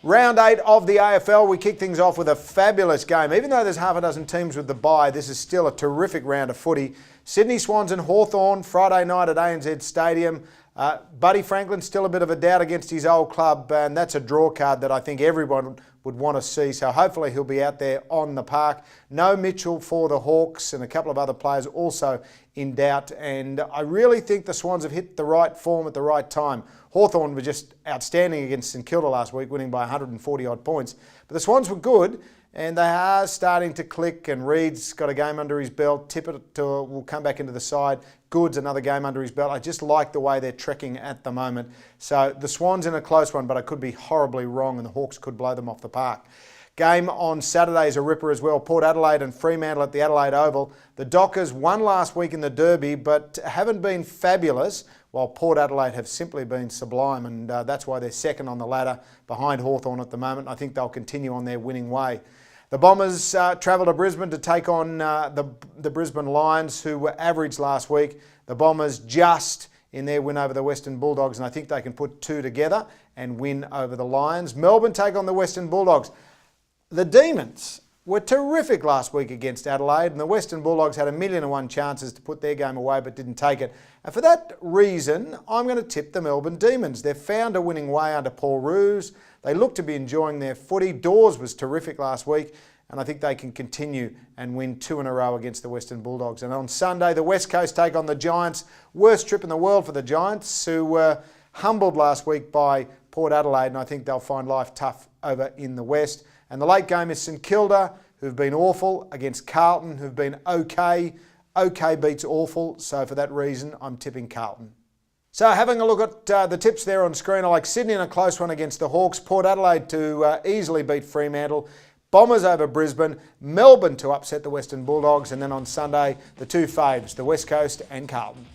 Round 8 of the AFL, we kick things off with a fabulous game. Even though there's half a dozen teams with the bye, this is still a terrific round of footy. Sydney Swans and Hawthorn, Friday night at ANZ Stadium. Buddy Franklin's still a bit of a doubt against his old club, and that's a draw card that I think everyone would want to see. So hopefully he'll be out there on the park. No Mitchell for the Hawks, and a couple of other players also in doubt. And I really think the Swans have hit the right form at the right time. Hawthorn were just outstanding against St Kilda last week, winning by 140 odd points. But the Swans were good, and they are starting to click, and Reed's got a game under his belt. Tippett will come back into the side. Good's another game under his belt. I just like the way they're trekking at the moment. So the Swans in a close one, but I could be horribly wrong, and the Hawks could blow them off the park. Game on Saturday is a ripper as well. Port Adelaide and Fremantle at the Adelaide Oval. The Dockers won last week in the Derby, but haven't been fabulous, while Port Adelaide have simply been sublime, and that's why they're second on the ladder behind Hawthorn at the moment. I think they'll continue on their winning way. The Bombers travel to Brisbane to take on the Brisbane Lions, who were average last week. The Bombers just in their win over the Western Bulldogs, and I think they can put two together and win over the Lions. Melbourne take on the Western Bulldogs. The Demons were terrific last week against Adelaide, and the Western Bulldogs had 1,000,001 chances to put their game away but didn't take it. And for that reason, I'm going to tip the Melbourne Demons. They've found a winning way under Paul Roos. They look to be enjoying their footy. Dawes was terrific last week, and I think they can continue and win 2 in a row against the Western Bulldogs. And on Sunday, the West Coast take on the Giants. Worst trip in the world for the Giants, who were humbled last week by Port Adelaide, and I think they'll find life tough over in the West. And the late game is St Kilda, who've been awful, against Carlton, who've been okay. Okay beats awful, so for that reason, I'm tipping Carlton. So having a look at the tips there on screen, I like Sydney in a close one against the Hawks, Port Adelaide to easily beat Fremantle, Bombers over Brisbane, Melbourne to upset the Western Bulldogs, and then on Sunday, the two faves, the West Coast and Carlton.